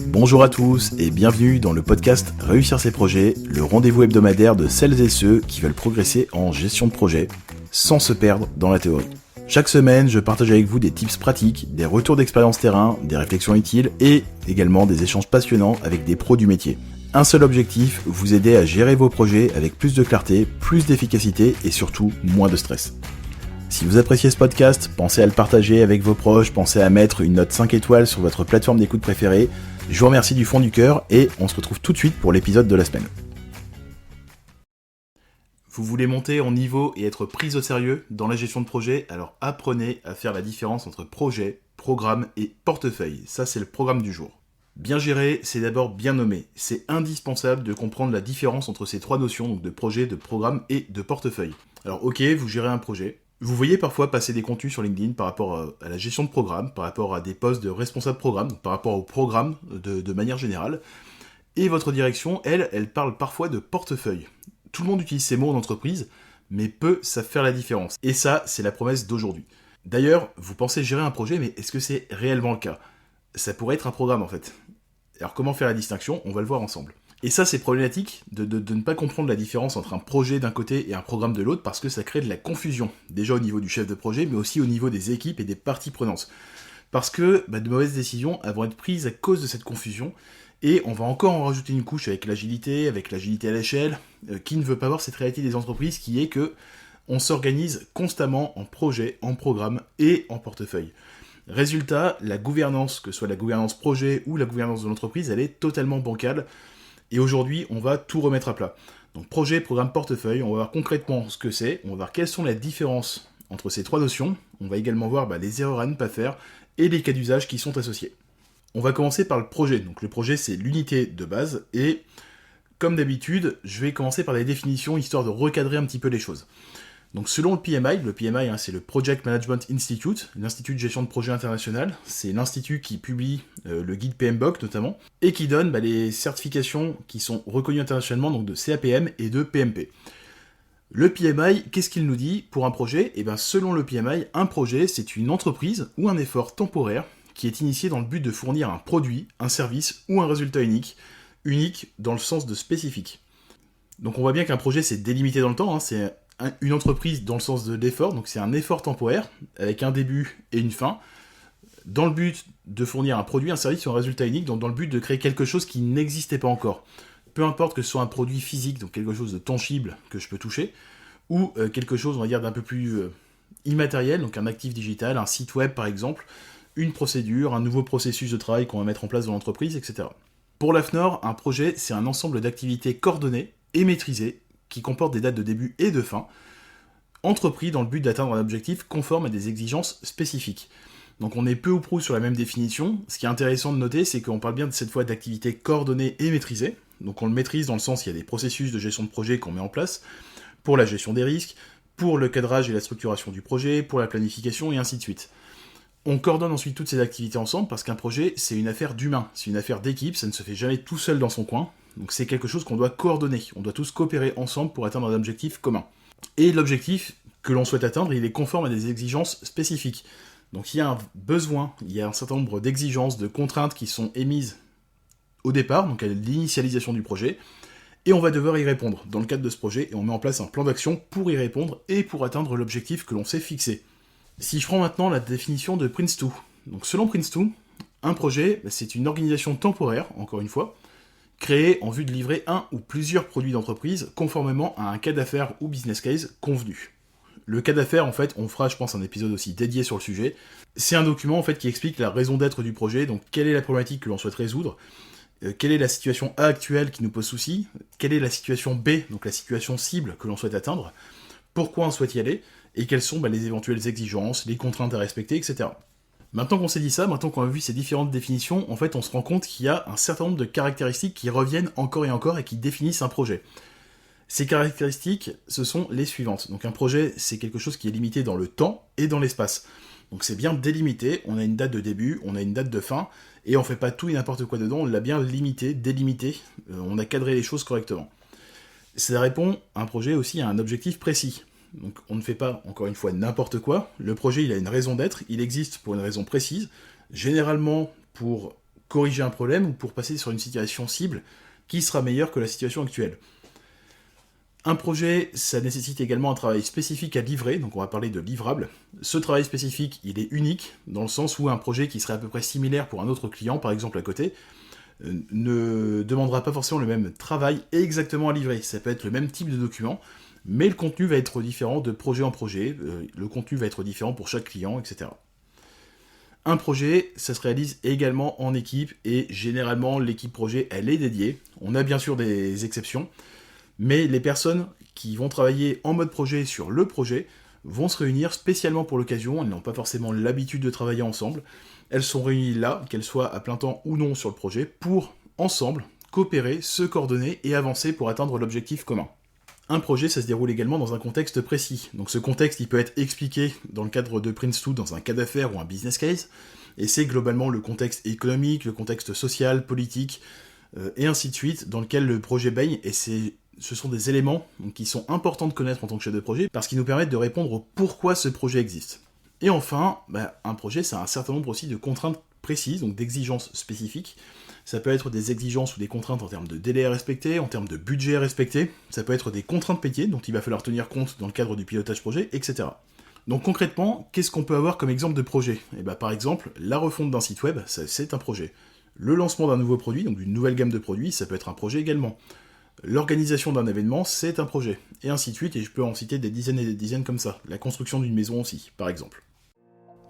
Bonjour à tous et bienvenue dans le podcast Réussir ses projets, le rendez-vous hebdomadaire de celles et ceux qui veulent progresser en gestion de projet sans se perdre dans la théorie. Chaque semaine, je partage avec vous des tips pratiques, des retours d'expérience terrain, des réflexions utiles et également des échanges passionnants avec des pros du métier. Un seul objectif, vous aider à gérer vos projets avec plus de clarté, plus d'efficacité et surtout moins de stress. Si vous appréciez ce podcast, pensez à le partager avec vos proches, pensez à mettre une note 5 étoiles sur votre plateforme d'écoute préférée. Je vous remercie du fond du cœur et on se retrouve tout de suite pour l'épisode de la semaine. Vous voulez monter en niveau et être pris au sérieux dans la gestion de projet, alors apprenez à faire la différence entre projet, programme et portefeuille. Ça, c'est le programme du jour. Bien gérer, c'est d'abord bien nommer. C'est indispensable de comprendre la différence entre ces trois notions, donc de projet, de programme et de portefeuille. Alors ok, vous gérez un projet. Vous voyez parfois passer des contenus sur LinkedIn par rapport à la gestion de programme, par rapport à des postes de responsable programme, donc par rapport au programme de manière générale. Et votre direction, elle parle parfois de portefeuille. Tout le monde utilise ces mots en entreprise, mais peu savent faire la différence. Et ça, c'est la promesse d'aujourd'hui. D'ailleurs, vous pensez gérer un projet, mais est-ce que c'est réellement le cas ? Ça pourrait être un programme en fait. Alors comment faire la distinction ? On va le voir ensemble. Et ça, c'est problématique de ne pas comprendre la différence entre un projet d'un côté et un programme de l'autre, parce que ça crée de la confusion, déjà au niveau du chef de projet, mais aussi au niveau des équipes et des parties prenantes. Parce que de mauvaises décisions vont être prises à cause de cette confusion, et on va encore en rajouter une couche avec l'agilité à l'échelle, qui ne veut pas voir cette réalité des entreprises, qui est que on s'organise constamment en projet, en programme et en portefeuille. Résultat, la gouvernance, que ce soit la gouvernance projet ou la gouvernance de l'entreprise, elle est totalement bancale. Et aujourd'hui, on va tout remettre à plat. Donc projet, programme, portefeuille, on va voir concrètement ce que c'est, on va voir quelles sont les différences entre ces trois notions, on va également voir les erreurs à ne pas faire et les cas d'usage qui sont associés. On va commencer par le projet. Donc le projet, c'est l'unité de base et comme d'habitude, je vais commencer par les définitions histoire de recadrer un petit peu les choses. Donc selon le PMI, c'est le Project Management Institute, l'Institut de gestion de projet international, c'est l'institut qui publie le guide PMBOK notamment, et qui donne les certifications qui sont reconnues internationalement, donc de CAPM et de PMP. Le PMI, qu'est-ce qu'il nous dit pour un projet ? Selon le PMI, un projet, c'est une entreprise ou un effort temporaire qui est initié dans le but de fournir un produit, un service ou un résultat unique dans le sens de spécifique. Donc on voit bien qu'un projet, c'est délimité dans le temps, c'est une entreprise dans le sens de l'effort, donc c'est un effort temporaire, avec un début et une fin, dans le but de fournir un produit, un service ou un résultat unique, donc dans le but de créer quelque chose qui n'existait pas encore. Peu importe que ce soit un produit physique, donc quelque chose de tangible que je peux toucher, ou quelque chose, on va dire, d'un peu plus immatériel, donc un actif digital, un site web par exemple, une procédure, un nouveau processus de travail qu'on va mettre en place dans l'entreprise, etc. Pour l'AFNOR, un projet, c'est un ensemble d'activités coordonnées et maîtrisées, qui comporte des dates de début et de fin, entrepris dans le but d'atteindre un objectif conforme à des exigences spécifiques. Donc on est peu ou prou sur la même définition. Ce qui est intéressant de noter, c'est qu'on parle bien de cette fois d'activités coordonnées et maîtrisées. Donc on le maîtrise dans le sens, il y a des processus de gestion de projet qu'on met en place, pour la gestion des risques, pour le cadrage et la structuration du projet, pour la planification et ainsi de suite. On coordonne ensuite toutes ces activités ensemble, parce qu'un projet, c'est une affaire d'humain, c'est une affaire d'équipe, ça ne se fait jamais tout seul dans son coin. Donc c'est quelque chose qu'on doit coordonner, on doit tous coopérer ensemble pour atteindre un objectif commun. Et l'objectif que l'on souhaite atteindre, il est conforme à des exigences spécifiques. Donc il y a un besoin, il y a un certain nombre d'exigences, de contraintes qui sont émises au départ, donc à l'initialisation du projet, et on va devoir y répondre dans le cadre de ce projet, et on met en place un plan d'action pour y répondre et pour atteindre l'objectif que l'on s'est fixé. Si je prends maintenant la définition de Prince2, donc selon Prince2, un projet, c'est une organisation temporaire, encore une fois, créé en vue de livrer un ou plusieurs produits d'entreprise conformément à un cas d'affaires ou business case convenu. Le cas d'affaires, en fait, on fera, je pense, un épisode aussi dédié sur le sujet. C'est un document, en fait, qui explique la raison d'être du projet, donc quelle est la problématique que l'on souhaite résoudre, quelle est la situation A actuelle qui nous pose souci, quelle est la situation B, donc la situation cible que l'on souhaite atteindre, pourquoi on souhaite y aller, et quelles sont les éventuelles exigences, les contraintes à respecter, etc. Maintenant qu'on s'est dit ça, maintenant qu'on a vu ces différentes définitions, en fait, on se rend compte qu'il y a un certain nombre de caractéristiques qui reviennent encore et encore et qui définissent un projet. Ces caractéristiques, ce sont les suivantes. Donc un projet, c'est quelque chose qui est limité dans le temps et dans l'espace. Donc c'est bien délimité, on a une date de début, on a une date de fin, et on fait pas tout et n'importe quoi dedans, on l'a bien limité, délimité, on a cadré les choses correctement. Ça répond, un projet aussi, à un objectif précis. Donc on ne fait pas, encore une fois, n'importe quoi. Le projet, il a une raison d'être, il existe pour une raison précise, généralement pour corriger un problème ou pour passer sur une situation cible qui sera meilleure que la situation actuelle. Un projet, ça nécessite également un travail spécifique à livrer, donc on va parler de livrable. Ce travail spécifique, il est unique, dans le sens où un projet qui serait à peu près similaire pour un autre client, par exemple à côté, ne demandera pas forcément le même travail exactement à livrer. Ça peut être le même type de document, mais le contenu va être différent de projet en projet, le contenu va être différent pour chaque client, etc. Un projet, ça se réalise également en équipe, et généralement l'équipe projet, elle est dédiée. On a bien sûr des exceptions, mais les personnes qui vont travailler en mode projet sur le projet vont se réunir spécialement pour l'occasion, elles n'ont pas forcément l'habitude de travailler ensemble, elles sont réunies là, qu'elles soient à plein temps ou non sur le projet, pour, ensemble, coopérer, se coordonner et avancer pour atteindre l'objectif commun. Un projet, ça se déroule également dans un contexte précis. Donc ce contexte, il peut être expliqué dans le cadre de Prince2 dans un cas d'affaires ou un business case, et c'est globalement le contexte économique, le contexte social, politique, et ainsi de suite, dans lequel le projet baigne, et ce sont des éléments qui sont importants de connaître en tant que chef de projet, parce qu'ils nous permettent de répondre au pourquoi ce projet existe. Et enfin, un projet, ça a un certain nombre aussi de contraintes précises, donc d'exigences spécifiques. Ça peut être des exigences ou des contraintes en termes de délai à respecter, en termes de budget à respecter, ça peut être des contraintes métiers dont il va falloir tenir compte dans le cadre du pilotage projet, etc. Donc concrètement, qu'est-ce qu'on peut avoir comme exemple de projet ? Par exemple, la refonte d'un site web, c'est un projet. Le lancement d'un nouveau produit, donc d'une nouvelle gamme de produits, ça peut être un projet également. L'organisation d'un événement, c'est un projet. Et ainsi de suite, et je peux en citer des dizaines et des dizaines comme ça. La construction d'une maison aussi, par exemple.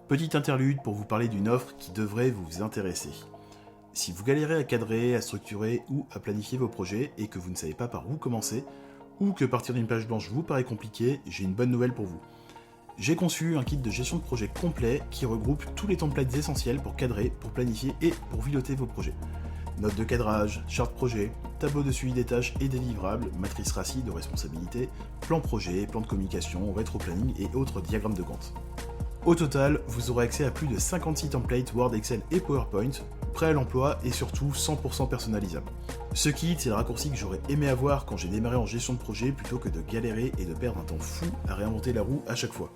Petite interlude pour vous parler d'une offre qui devrait vous intéresser. Si vous galérez à cadrer, à structurer ou à planifier vos projets et que vous ne savez pas par où commencer, ou que partir d'une page blanche vous paraît compliqué, j'ai une bonne nouvelle pour vous. J'ai conçu un kit de gestion de projet complet qui regroupe tous les templates essentiels pour cadrer, pour planifier et pour piloter vos projets. Notes de cadrage, charte projet, tableau de suivi des tâches et des livrables, matrice RACI de responsabilité, plan projet, plan de communication, rétro-planning et autres diagrammes de Gantt. Au total, vous aurez accès à plus de 56 templates Word, Excel et PowerPoint, prêts à l'emploi et surtout 100% personnalisables. Ce kit, c'est le raccourci que j'aurais aimé avoir quand j'ai démarré en gestion de projet plutôt que de galérer et de perdre un temps fou à réinventer la roue à chaque fois.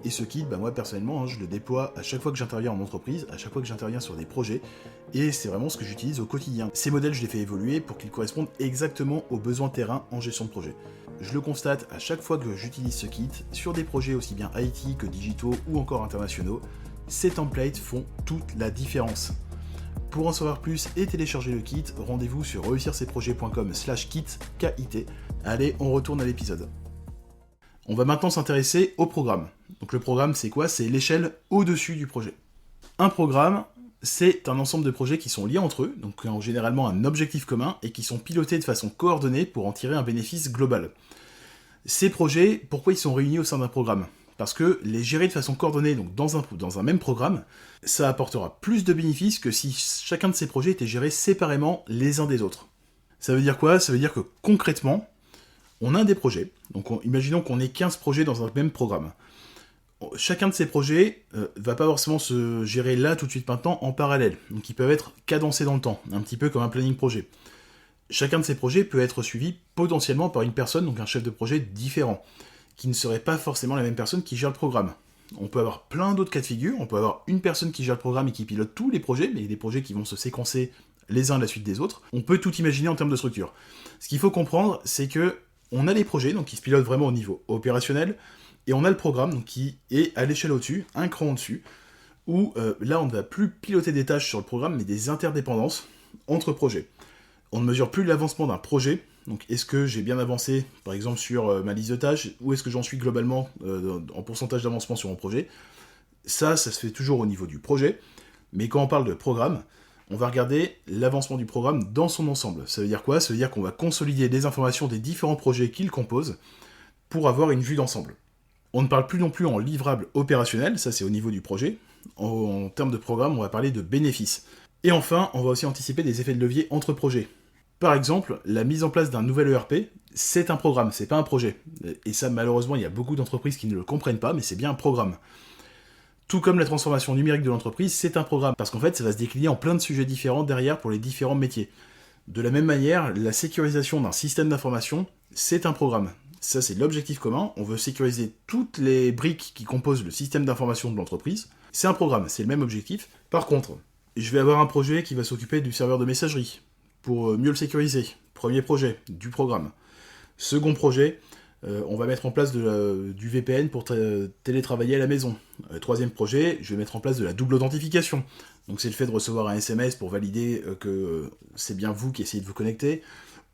Et ce kit, moi personnellement, je le déploie à chaque fois que j'interviens en entreprise, à chaque fois que j'interviens sur des projets, et c'est vraiment ce que j'utilise au quotidien. Ces modèles, je les fais évoluer pour qu'ils correspondent exactement aux besoins terrain en gestion de projet. Je le constate à chaque fois que j'utilise ce kit, sur des projets aussi bien IT que digitaux ou encore internationaux, ces templates font toute la différence. Pour en savoir plus et télécharger le kit, rendez-vous sur réussircesprojets.com/kit, KIT. Allez, on retourne à l'épisode. On va maintenant s'intéresser au programme. Donc le programme, c'est quoi ? C'est l'échelle au-dessus du projet. Un programme, c'est un ensemble de projets qui sont liés entre eux, donc qui ont généralement un objectif commun, et qui sont pilotés de façon coordonnée pour en tirer un bénéfice global. Ces projets, pourquoi ils sont réunis au sein d'un programme ? Parce que les gérer de façon coordonnée, donc dans un même programme, ça apportera plus de bénéfices que si chacun de ces projets était géré séparément les uns des autres. Ça veut dire quoi ? Ça veut dire que concrètement, on a des projets, donc imaginons qu'on ait 15 projets dans un même programme. Chacun de ces projets va pas forcément se gérer là tout de suite maintenant en parallèle, donc ils peuvent être cadencés dans le temps, un petit peu comme un planning projet. Chacun de ces projets peut être suivi potentiellement par une personne, donc un chef de projet différent, qui ne serait pas forcément la même personne qui gère le programme. On peut avoir plein d'autres cas de figure, on peut avoir une personne qui gère le programme et qui pilote tous les projets, mais des projets qui vont se séquencer les uns à la suite des autres. On peut tout imaginer en termes de structure. Ce qu'il faut comprendre, c'est que on a les projets donc qui se pilotent vraiment au niveau opérationnel, et on a le programme donc, qui est à l'échelle au-dessus, un cran au-dessus, où là on ne va plus piloter des tâches sur le programme, mais des interdépendances entre projets. On ne mesure plus l'avancement d'un projet, donc est-ce que j'ai bien avancé par exemple sur ma liste de tâches, ou est-ce que j'en suis globalement en pourcentage d'avancement sur mon projet. Ça se fait toujours au niveau du projet, mais quand on parle de programme, on va regarder l'avancement du programme dans son ensemble. Ça veut dire quoi ? Ça veut dire qu'on va consolider les informations des différents projets qui le composent pour avoir une vue d'ensemble. On ne parle plus non plus en livrable opérationnel, ça c'est au niveau du projet. En termes de programme, on va parler de bénéfices. Et enfin, on va aussi anticiper des effets de levier entre projets. Par exemple, la mise en place d'un nouvel ERP, c'est un programme, c'est pas un projet. Et ça, malheureusement, il y a beaucoup d'entreprises qui ne le comprennent pas, mais c'est bien un programme. Tout comme la transformation numérique de l'entreprise, c'est un programme, parce qu'en fait, ça va se décliner en plein de sujets différents derrière pour les différents métiers. De la même manière, la sécurisation d'un système d'information, c'est un programme. Ça, c'est l'objectif commun. On veut sécuriser toutes les briques qui composent le système d'information de l'entreprise. C'est un programme, c'est le même objectif. Par contre, je vais avoir un projet qui va s'occuper du serveur de messagerie pour mieux le sécuriser. Premier projet, du programme. Second projet, on va mettre en place du VPN pour télétravailler à la maison. Troisième projet, je vais mettre en place de la double authentification. Donc c'est le fait de recevoir un SMS pour valider que c'est bien vous qui essayez de vous connecter,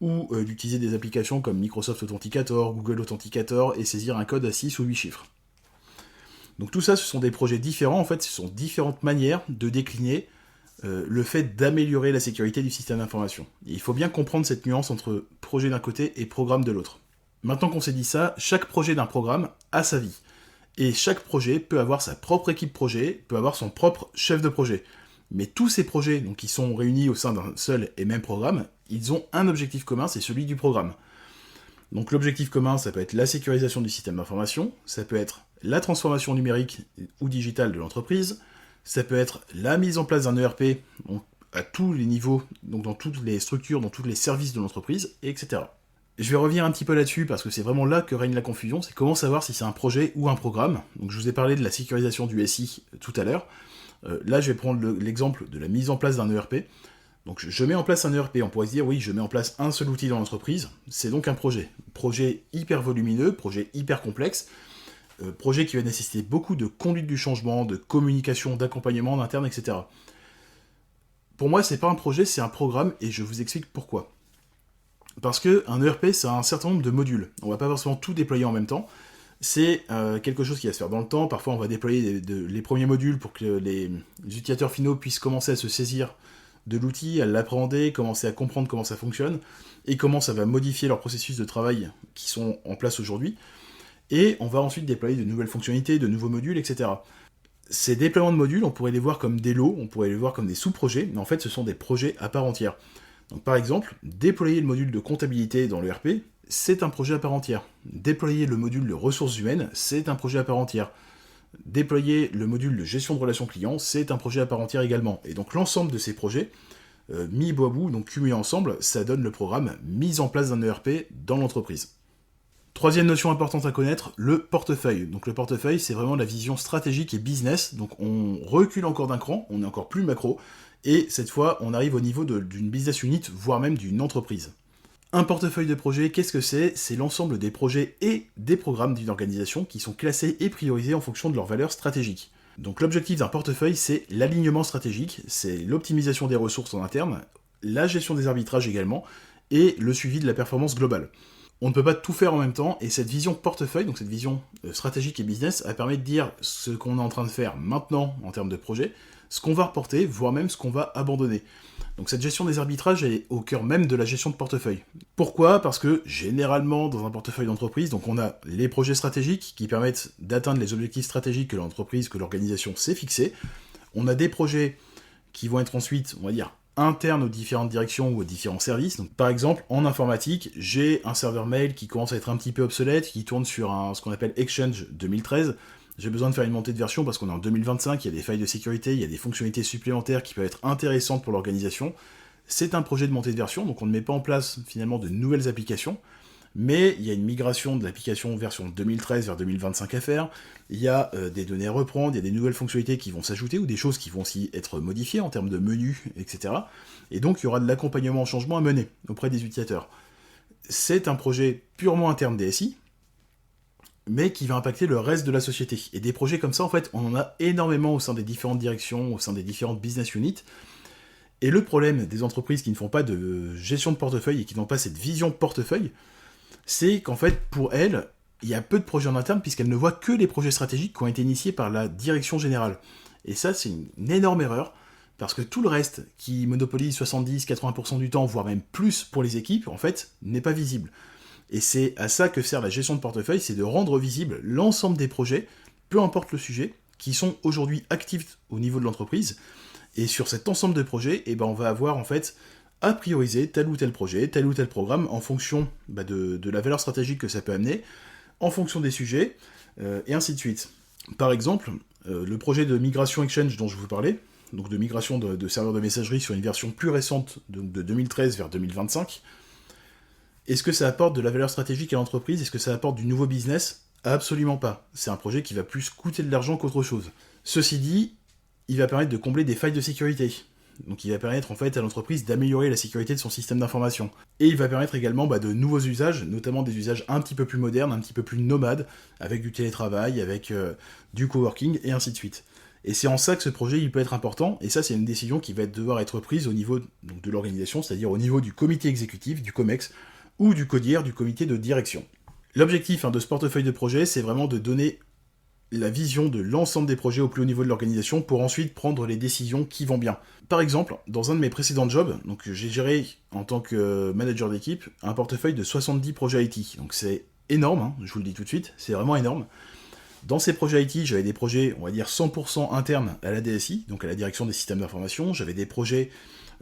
ou d'utiliser des applications comme Microsoft Authenticator, Google Authenticator, et saisir un code à 6 ou 8 chiffres. Donc tout ça, ce sont des projets différents, en fait, ce sont différentes manières de décliner le fait d'améliorer la sécurité du système d'information. Et il faut bien comprendre cette nuance entre projet d'un côté et programme de l'autre. Maintenant qu'on s'est dit ça, chaque projet d'un programme a sa vie. Et chaque projet peut avoir sa propre équipe projet, peut avoir son propre chef de projet. Mais tous ces projets, donc, qui sont réunis au sein d'un seul et même programme, ils ont un objectif commun, c'est celui du programme. Donc l'objectif commun, ça peut être la sécurisation du système d'information, ça peut être la transformation numérique ou digitale de l'entreprise, ça peut être la mise en place d'un ERP donc, à tous les niveaux, donc dans toutes les structures, dans tous les services de l'entreprise, etc. Je vais revenir un petit peu là-dessus parce que c'est vraiment là que règne la confusion, c'est comment savoir si c'est un projet ou un programme. Donc je vous ai parlé de la sécurisation du SI tout à l'heure. Là je vais prendre l'exemple de la mise en place d'un ERP. Donc je mets en place un ERP, on pourrait se dire oui, je mets en place un seul outil dans l'entreprise, c'est donc un projet. Projet hyper volumineux, projet hyper complexe, projet qui va nécessiter beaucoup de conduite du changement, de communication, d'accompagnement en interne, etc. Pour moi, c'est pas un projet, c'est un programme, et je vous explique pourquoi. Parce qu'un ERP, ça a un certain nombre de modules. On va pas forcément tout déployer en même temps. C'est quelque chose qui va se faire dans le temps. Parfois, on va déployer les premiers modules pour que les utilisateurs finaux puissent commencer à se saisir de l'outil, à l'appréhender, commencer à comprendre comment ça fonctionne, et comment ça va modifier leurs processus de travail qui sont en place aujourd'hui. Et on va ensuite déployer de nouvelles fonctionnalités, de nouveaux modules, etc. Ces déploiements de modules, on pourrait les voir comme des lots, on pourrait les voir comme des sous-projets, mais en fait, ce sont des projets à part entière. Donc par exemple, déployer le module de comptabilité dans l'ERP, c'est un projet à part entière. Déployer le module de ressources humaines, c'est un projet à part entière. Déployer le module de gestion de relations clients, c'est un projet à part entière également. Et donc l'ensemble de ces projets, mis bout à bout, donc cumulés ensemble, ça donne le programme mise en place d'un ERP dans l'entreprise. Troisième notion importante à connaître, le portefeuille. Donc le portefeuille, c'est vraiment la vision stratégique et business. Donc on recule encore d'un cran, on est encore plus macro, et cette fois, on arrive au niveau d'une business unit, voire même d'une entreprise. Un portefeuille de projet, qu'est-ce que c'est ? C'est l'ensemble des projets et des programmes d'une organisation qui sont classés et priorisés en fonction de leurs valeurs stratégiques. Donc l'objectif d'un portefeuille, c'est l'alignement stratégique, c'est l'optimisation des ressources en interne, la gestion des arbitrages également, et le suivi de la performance globale. On ne peut pas tout faire en même temps, et cette vision portefeuille, donc cette vision stratégique et business, elle permet de dire ce qu'on est en train de faire maintenant en termes de projet, ce qu'on va reporter, voire même ce qu'on va abandonner. Donc cette gestion des arbitrages est au cœur même de la gestion de portefeuille. Pourquoi ? Parce que généralement, dans un portefeuille d'entreprise, donc on a les projets stratégiques qui permettent d'atteindre les objectifs stratégiques que l'entreprise, que l'organisation s'est fixés. On a des projets qui vont être ensuite, on va dire, internes aux différentes directions ou aux différents services. Donc, par exemple, en informatique, j'ai un serveur mail qui commence à être un petit peu obsolète, qui tourne sur ce qu'on appelle Exchange 2013. J'ai besoin de faire une montée de version parce qu'on est en 2025, il y a des failles de sécurité, il y a des fonctionnalités supplémentaires qui peuvent être intéressantes pour l'organisation. C'est un projet de montée de version, donc on ne met pas en place finalement de nouvelles applications, mais il y a une migration de l'application version 2013 vers 2025 à faire, il y a des données à reprendre, il y a des nouvelles fonctionnalités qui vont s'ajouter, ou des choses qui vont aussi être modifiées en termes de menus, etc. Et donc il y aura de l'accompagnement en changement à mener auprès des utilisateurs. C'est un projet purement interne DSI, mais qui va impacter le reste de la société. Et des projets comme ça, en fait, on en a énormément au sein des différentes directions, au sein des différentes business units. Et le problème des entreprises qui ne font pas de gestion de portefeuille et qui n'ont pas cette vision portefeuille, c'est qu'en fait, pour elles, il y a peu de projets en interne puisqu'elles ne voient que les projets stratégiques qui ont été initiés par la direction générale. Et ça, c'est une énorme erreur, parce que tout le reste, qui monopolise 70-80% du temps, voire même plus pour les équipes, en fait, n'est pas visible. Et c'est à ça que sert la gestion de portefeuille, c'est de rendre visible l'ensemble des projets, peu importe le sujet, qui sont aujourd'hui actifs au niveau de l'entreprise. Et sur cet ensemble de projets, on va avoir en fait à prioriser tel ou tel projet, tel ou tel programme en fonction de la valeur stratégique que ça peut amener, en fonction des sujets, et ainsi de suite. Par exemple, le projet de migration Exchange dont je vous parlais, donc de migration de serveurs de messagerie sur une version plus récente, de 2013 vers 2025, Est-ce que ça apporte de la valeur stratégique à l'entreprise? Est-ce que ça apporte du nouveau business? Absolument pas. C'est un projet qui va plus coûter de l'argent qu'autre chose. Ceci dit, il va permettre de combler des failles de sécurité. Donc il va permettre en fait à l'entreprise d'améliorer la sécurité de son système d'information. Et il va permettre également de nouveaux usages, notamment des usages un petit peu plus modernes, un petit peu plus nomades, avec du télétravail, avec du coworking, et ainsi de suite. Et c'est en ça que ce projet il peut être important, et ça c'est une décision qui va devoir être prise au niveau donc, de l'organisation, c'est-à-dire au niveau du comité exécutif, du COMEX, ou du CODIR, du comité de direction. L'objectif de ce portefeuille de projet, c'est vraiment de donner la vision de l'ensemble des projets au plus haut niveau de l'organisation pour ensuite prendre les décisions qui vont bien. Par exemple, dans un de mes précédents jobs, donc j'ai géré en tant que manager d'équipe un portefeuille de 70 projets IT. Donc c'est énorme, je vous le dis tout de suite, c'est vraiment énorme. Dans ces projets IT, j'avais des projets, on va dire 100% internes à la DSI, donc à la direction des systèmes d'information. J'avais des projets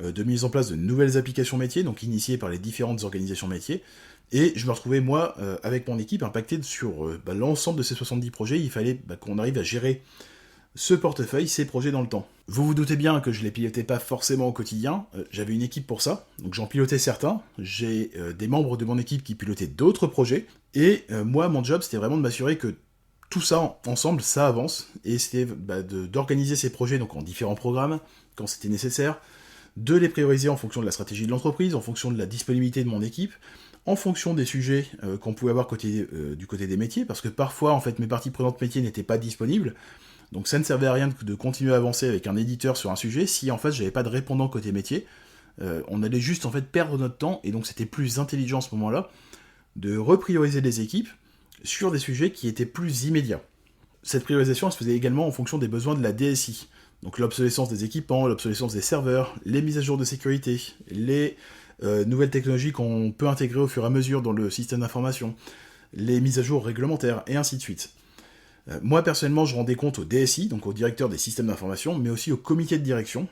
de mise en place de nouvelles applications métiers, donc initiées par les différentes organisations métiers. Et je me retrouvais, moi, avec mon équipe, impacté sur l'ensemble de ces 70 projets. Il fallait qu'on arrive à gérer ce portefeuille, ces projets dans le temps. Vous vous doutez bien que je ne les pilotais pas forcément au quotidien. J'avais une équipe pour ça, donc j'en pilotais certains. J'ai des membres de mon équipe qui pilotaient d'autres projets. Et moi, mon job, c'était vraiment de m'assurer que tout ça, ensemble, ça avance. Et c'était d'organiser ces projets donc en différents programmes, quand c'était nécessaire, de les prioriser en fonction de la stratégie de l'entreprise, en fonction de la disponibilité de mon équipe, en fonction des sujets qu'on pouvait avoir du côté des métiers, parce que parfois, en fait, mes parties prenantes métiers n'étaient pas disponibles, donc ça ne servait à rien de continuer à avancer avec un éditeur sur un sujet si, en fait, j'avais pas de répondant côté métier. On allait juste, en fait, perdre notre temps, et donc c'était plus intelligent à ce moment-là de reprioriser les équipes sur des sujets qui étaient plus immédiats. Cette priorisation, elle se faisait également en fonction des besoins de la DSI, donc l'obsolescence des équipements, l'obsolescence des serveurs, les mises à jour de sécurité, les nouvelles technologies qu'on peut intégrer au fur et à mesure dans le système d'information, les mises à jour réglementaires, et ainsi de suite. Moi, personnellement, je rendais compte au DSI, donc au directeur des systèmes d'information, mais aussi au comité de direction,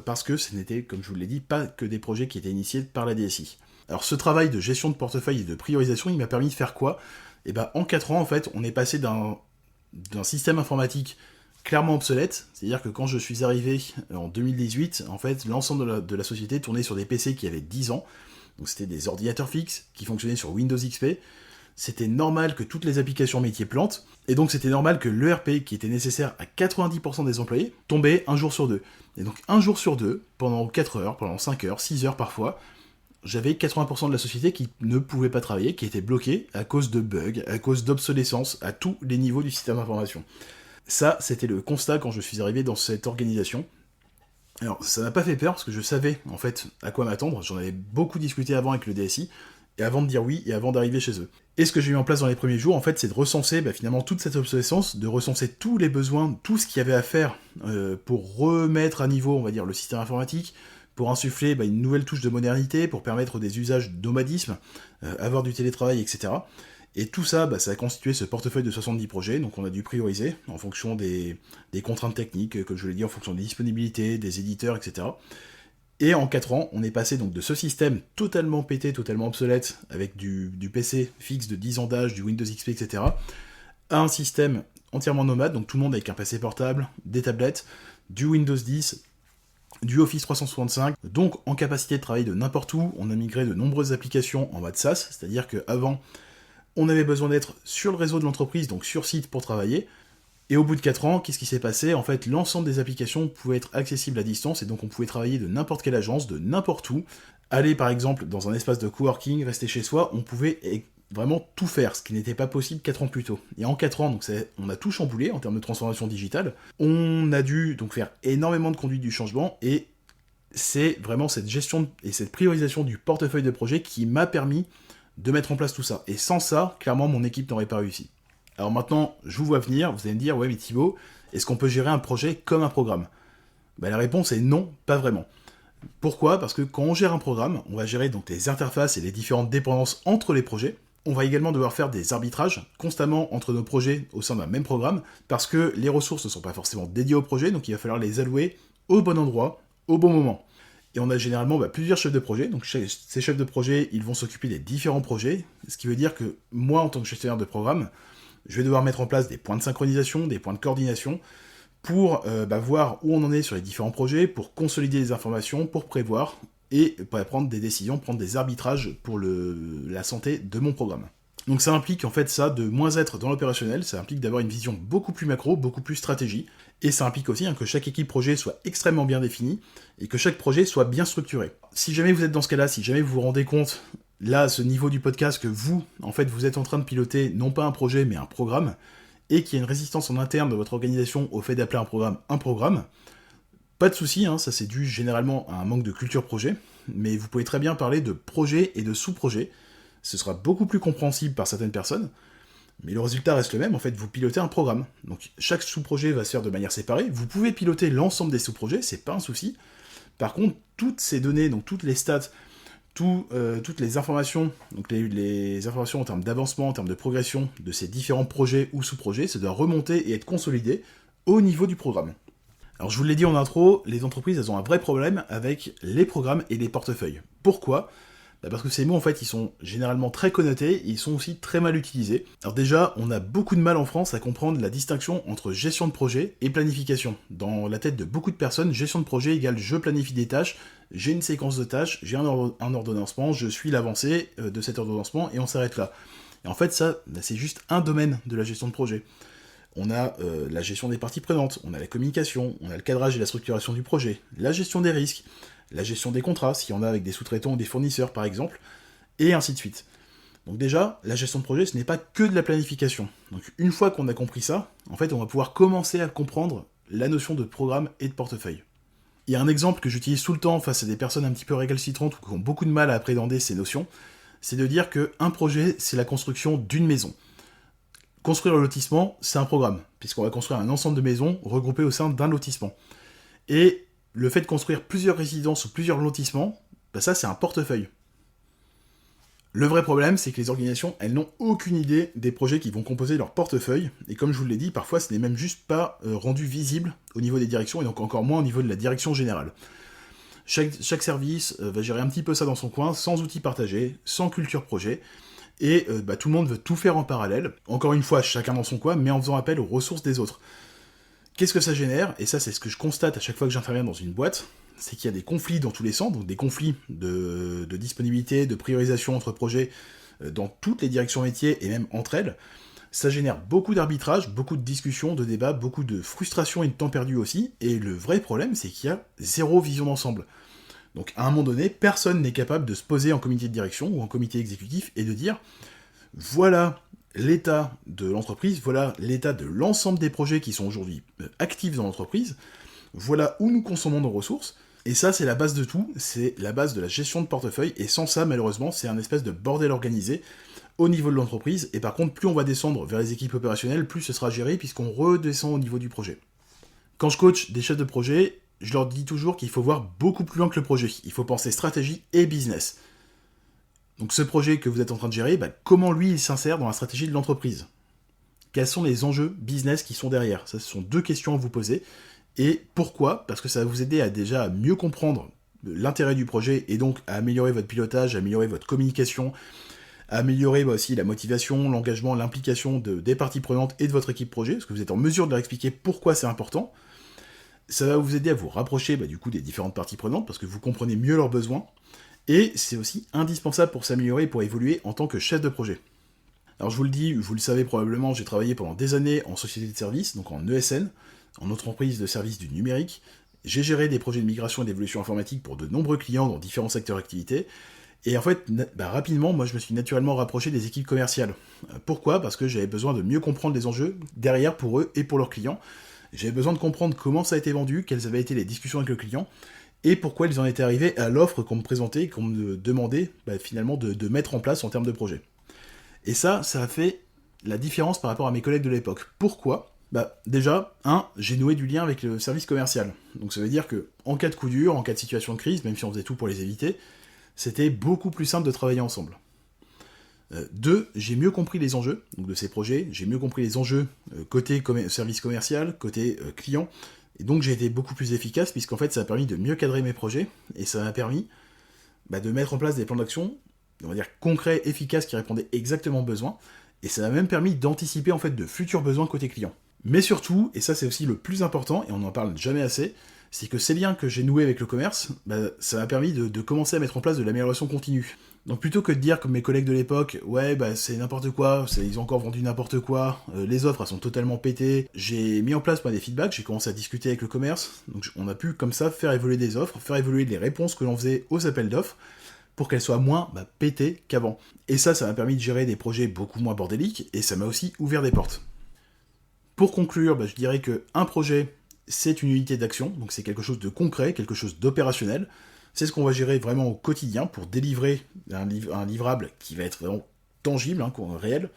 parce que ce n'était, comme je vous l'ai dit, pas que des projets qui étaient initiés par la DSI. Alors ce travail de gestion de portefeuille et de priorisation, il m'a permis de faire quoi? En 4 ans, en fait, on est passé d'un système informatique clairement obsolète, c'est-à-dire que quand je suis arrivé en 2018, en fait, l'ensemble de la société tournait sur des PC qui avaient 10 ans, donc c'était des ordinateurs fixes qui fonctionnaient sur Windows XP. C'était normal que toutes les applications métiers plantent, et donc c'était normal que l'ERP qui était nécessaire à 90% des employés tombait un jour sur deux. Et donc un jour sur deux, pendant 4 heures, pendant 5 heures, 6 heures parfois, j'avais 80% de la société qui ne pouvait pas travailler, qui était bloquée à cause de bugs, à cause d'obsolescence, à tous les niveaux du système d'information. Ça, c'était le constat quand je suis arrivé dans cette organisation. Alors, ça n'a pas fait peur, parce que je savais, en fait, à quoi m'attendre. J'en avais beaucoup discuté avant avec le DSI, et avant de dire oui, et avant d'arriver chez eux. Et ce que j'ai mis en place dans les premiers jours, en fait, c'est de recenser finalement toute cette obsolescence, de recenser tous les besoins, tout ce qu'il y avait à faire pour remettre à niveau, on va dire, le système informatique, pour insuffler une nouvelle touche de modernité, pour permettre des usages de nomadisme, avoir du télétravail, etc. Et tout ça, ça a constitué ce portefeuille de 70 projets, donc on a dû prioriser en fonction des contraintes techniques, comme je l'ai dit, en fonction des disponibilités, des éditeurs, etc. Et en 4 ans, on est passé donc de ce système totalement pété, totalement obsolète, avec du PC fixe de 10 ans d'âge, du Windows XP, etc., à un système entièrement nomade, donc tout le monde avec un PC portable, des tablettes, du Windows 10, du Office 365, donc en capacité de travailler de n'importe où. On a migré de nombreuses applications en mode SaaS, c'est-à-dire qu'avant, on avait besoin d'être sur le réseau de l'entreprise, donc sur site pour travailler. Et au bout de 4 ans, qu'est-ce qui s'est passé? En fait, l'ensemble des applications pouvaient être accessibles à distance, et donc on pouvait travailler de n'importe quelle agence, de n'importe où. Aller par exemple dans un espace de coworking, rester chez soi, on pouvait vraiment tout faire, ce qui n'était pas possible 4 ans plus tôt. Et en 4 ans, donc on a tout chamboulé en termes de transformation digitale. On a dû donc faire énormément de conduite du changement, et c'est vraiment cette gestion et cette priorisation du portefeuille de projet qui m'a permis de mettre en place tout ça. Et sans ça, clairement, mon équipe n'aurait pas réussi. Alors maintenant, je vous vois venir, vous allez me dire, ouais mais Thibaut, est-ce qu'on peut gérer un projet comme un programme? La réponse est non, pas vraiment. Pourquoi? Parce que quand on gère un programme, on va gérer donc les interfaces et les différentes dépendances entre les projets. On va également devoir faire des arbitrages constamment entre nos projets au sein d'un même programme, parce que les ressources ne sont pas forcément dédiées au projet, donc il va falloir les allouer au bon endroit, au bon moment. Et on a généralement plusieurs chefs de projet, donc ces chefs de projet, ils vont s'occuper des différents projets, ce qui veut dire que moi, en tant que gestionnaire de programme, je vais devoir mettre en place des points de synchronisation, des points de coordination, pour voir où on en est sur les différents projets, pour consolider les informations, pour prévoir, et prendre des décisions, prendre des arbitrages pour la santé de mon programme. Donc ça implique en fait ça de moins être dans l'opérationnel, ça implique d'avoir une vision beaucoup plus macro, beaucoup plus stratégie, et ça implique aussi que chaque équipe projet soit extrêmement bien définie, et que chaque projet soit bien structuré. Si jamais vous êtes dans ce cas-là, si jamais vous vous rendez compte, là, à ce niveau du podcast, que vous, en fait, vous êtes en train de piloter non pas un projet, mais un programme, et qu'il y a une résistance en interne de votre organisation au fait d'appeler un programme, pas de souci, ça c'est dû généralement à un manque de culture projet, mais vous pouvez très bien parler de projet et de sous-projet. Ce sera beaucoup plus compréhensible par certaines personnes, mais le résultat reste le même, en fait, vous pilotez un programme. Donc chaque sous-projet va se faire de manière séparée, vous pouvez piloter l'ensemble des sous-projets, c'est pas un souci. Par contre, toutes ces données, donc toutes les stats, toutes les informations, donc les informations en termes d'avancement, en termes de progression de ces différents projets ou sous-projets, ça doit remonter et être consolidé au niveau du programme. Alors je vous l'ai dit en intro, les entreprises elles ont un vrai problème avec les programmes et les portefeuilles. Pourquoi ? Parce que ces mots en fait ils sont généralement très connotés et ils sont aussi très mal utilisés. Alors déjà, on a beaucoup de mal en France à comprendre la distinction entre gestion de projet et planification. Dans la tête de beaucoup de personnes, gestion de projet égale je planifie des tâches, j'ai une séquence de tâches, j'ai un ordonnancement, je suis l'avancée de cet ordonnancement et on s'arrête là. Et en fait ça, c'est juste un domaine de la gestion de projet. On a la gestion des parties prenantes, on a la communication, on a le cadrage et la structuration du projet, la gestion des risques, la gestion des contrats, s'il y en a avec des sous-traitants ou des fournisseurs par exemple, et ainsi de suite. Donc déjà, la gestion de projet, ce n'est pas que de la planification. Donc une fois qu'on a compris ça, en fait, on va pouvoir commencer à comprendre la notion de programme et de portefeuille. Il y a un exemple que j'utilise tout le temps face à des personnes un petit peu récalcitrantes ou qui ont beaucoup de mal à appréhender ces notions, c'est de dire qu'un projet, c'est la construction d'une maison. Construire le lotissement, c'est un programme, puisqu'on va construire un ensemble de maisons regroupées au sein d'un lotissement. Et le fait de construire plusieurs résidences ou plusieurs lotissements, ça c'est un portefeuille. Le vrai problème, c'est que les organisations, elles n'ont aucune idée des projets qui vont composer leur portefeuille, et comme je vous l'ai dit, parfois ce n'est même juste pas rendu visible au niveau des directions, et donc encore moins au niveau de la direction générale. Chaque service va gérer un petit peu ça dans son coin, sans outils partagés, sans culture projet, et tout le monde veut tout faire en parallèle, encore une fois, chacun dans son coin, mais en faisant appel aux ressources des autres. Qu'est-ce que ça génère ? Et ça, c'est ce que je constate à chaque fois que j'interviens dans une boîte, c'est qu'il y a des conflits dans tous les sens, donc des conflits de disponibilité, de priorisation entre projets dans toutes les directions métiers et même entre elles. Ça génère beaucoup d'arbitrage, beaucoup de discussions, de débats, beaucoup de frustration et de temps perdu aussi, et le vrai problème, c'est qu'il y a zéro vision d'ensemble. Donc à un moment donné, personne n'est capable de se poser en comité de direction ou en comité exécutif et de dire « voilà l'état de l'entreprise, voilà l'état de l'ensemble des projets qui sont aujourd'hui actifs dans l'entreprise, voilà où nous consommons nos ressources, et ça c'est la base de tout, c'est la base de la gestion de portefeuille, et sans ça malheureusement c'est un espèce de bordel organisé au niveau de l'entreprise, et par contre plus on va descendre vers les équipes opérationnelles, plus ce sera géré puisqu'on redescend au niveau du projet. Quand je coach des chefs de projet, je leur dis toujours qu'il faut voir beaucoup plus loin que le projet, il faut penser stratégie et business. Donc ce projet que vous êtes en train de gérer, comment lui il s'insère dans la stratégie de l'entreprise ? Quels sont les enjeux business qui sont derrière ? Ça, ce sont deux questions à vous poser. Et pourquoi ? Parce que ça va vous aider à mieux comprendre l'intérêt du projet et donc à améliorer votre pilotage, à améliorer votre communication, à améliorer aussi la motivation, l'engagement, l'implication des parties prenantes et de votre équipe projet, parce que vous êtes en mesure de leur expliquer pourquoi c'est important. Ça va vous aider à vous rapprocher des différentes parties prenantes, parce que vous comprenez mieux leurs besoins. Et c'est aussi indispensable pour s'améliorer et pour évoluer en tant que chef de projet. Alors je vous le dis, vous le savez probablement, j'ai travaillé pendant des années en société de services, donc en ESN, en entreprise de services du numérique. J'ai géré des projets de migration et d'évolution informatique pour de nombreux clients dans différents secteurs d'activité. Et en fait, rapidement, moi je me suis naturellement rapproché des équipes commerciales. Pourquoi ? Parce que j'avais besoin de mieux comprendre les enjeux derrière pour eux et pour leurs clients. J'avais besoin de comprendre comment ça a été vendu, quelles avaient été les discussions avec le client, et pourquoi ils en étaient arrivés à l'offre qu'on me présentait, qu'on me demandait finalement de mettre en place en termes de projet. Et ça a fait la différence par rapport à mes collègues de l'époque. Pourquoi ? Déjà, j'ai noué du lien avec le service commercial. Donc ça veut dire que en cas de coup dur, en cas de situation de crise, même si on faisait tout pour les éviter, c'était beaucoup plus simple de travailler ensemble. 2, j'ai mieux compris les enjeux donc de ces projets, j'ai mieux compris les enjeux côté service commercial, côté client, et donc j'ai été beaucoup plus efficace, puisqu'en fait ça a permis de mieux cadrer mes projets, et ça m'a permis de mettre en place des plans d'action, on va dire concrets, efficaces, qui répondaient exactement aux besoins, et ça m'a même permis d'anticiper en fait de futurs besoins côté client. Mais surtout, et ça c'est aussi le plus important, et on n'en parle jamais assez, c'est que ces liens que j'ai noués avec le commerce, ça m'a permis de commencer à mettre en place de l'amélioration continue. Donc plutôt que de dire comme mes collègues de l'époque, ouais c'est n'importe quoi, ils ont encore vendu n'importe quoi, les offres elles sont totalement pétées, j'ai mis en place des feedbacks, j'ai commencé à discuter avec le commerce, donc on a pu comme ça faire évoluer des offres, faire évoluer les réponses que l'on faisait aux appels d'offres, pour qu'elles soient moins pétées qu'avant. Et ça m'a permis de gérer des projets beaucoup moins bordéliques, et ça m'a aussi ouvert des portes. Pour conclure, je dirais qu'un projet, c'est une unité d'action, donc c'est quelque chose de concret, quelque chose d'opérationnel. C'est ce qu'on va gérer vraiment au quotidien pour délivrer un livrable qui va être vraiment tangible, réel.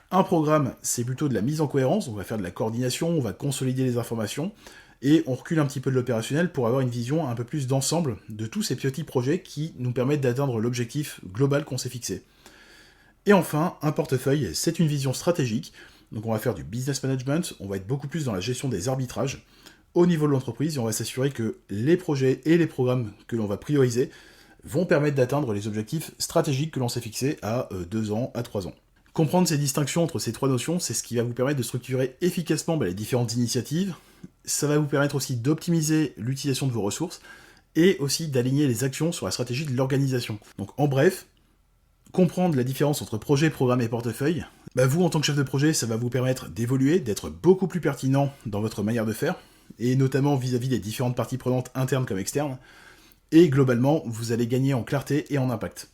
Un programme, c'est plutôt de la mise en cohérence, on va faire de la coordination, on va consolider les informations, et on recule un petit peu de l'opérationnel pour avoir une vision un peu plus d'ensemble de tous ces petits projets qui nous permettent d'atteindre l'objectif global qu'on s'est fixé. Et enfin, un portefeuille, c'est une vision stratégique, donc on va faire du business management, on va être beaucoup plus dans la gestion des arbitrages, au niveau de l'entreprise, et on va s'assurer que les projets et les programmes que l'on va prioriser vont permettre d'atteindre les objectifs stratégiques que l'on s'est fixés à 2 ans, à 3 ans. Comprendre ces distinctions entre ces 3 notions, c'est ce qui va vous permettre de structurer efficacement les différentes initiatives, ça va vous permettre aussi d'optimiser l'utilisation de vos ressources, et aussi d'aligner les actions sur la stratégie de l'organisation. Donc en bref, comprendre la différence entre projet, programme et portefeuille, vous en tant que chef de projet, ça va vous permettre d'évoluer, d'être beaucoup plus pertinent dans votre manière de faire, et notamment vis-à-vis des différentes parties prenantes internes comme externes, et globalement, vous allez gagner en clarté et en impact.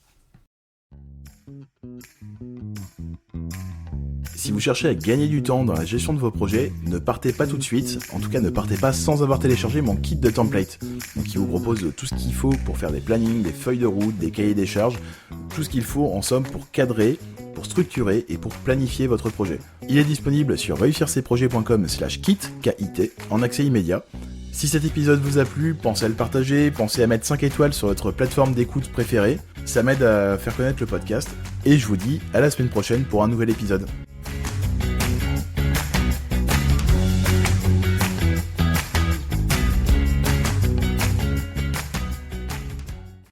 Si vous cherchez à gagner du temps dans la gestion de vos projets, ne partez pas tout de suite, en tout cas ne partez pas sans avoir téléchargé mon kit de template, qui vous propose tout ce qu'il faut pour faire des plannings, des feuilles de route, des cahiers des charges, tout ce qu'il faut en somme pour cadrer, pour structurer et pour planifier votre projet. Il est disponible sur réussircesprojets.com/kit, K-I-T, en accès immédiat. Si cet épisode vous a plu, pensez à le partager, pensez à mettre 5 étoiles sur votre plateforme d'écoute préférée, ça m'aide à faire connaître le podcast, et je vous dis à la semaine prochaine pour un nouvel épisode.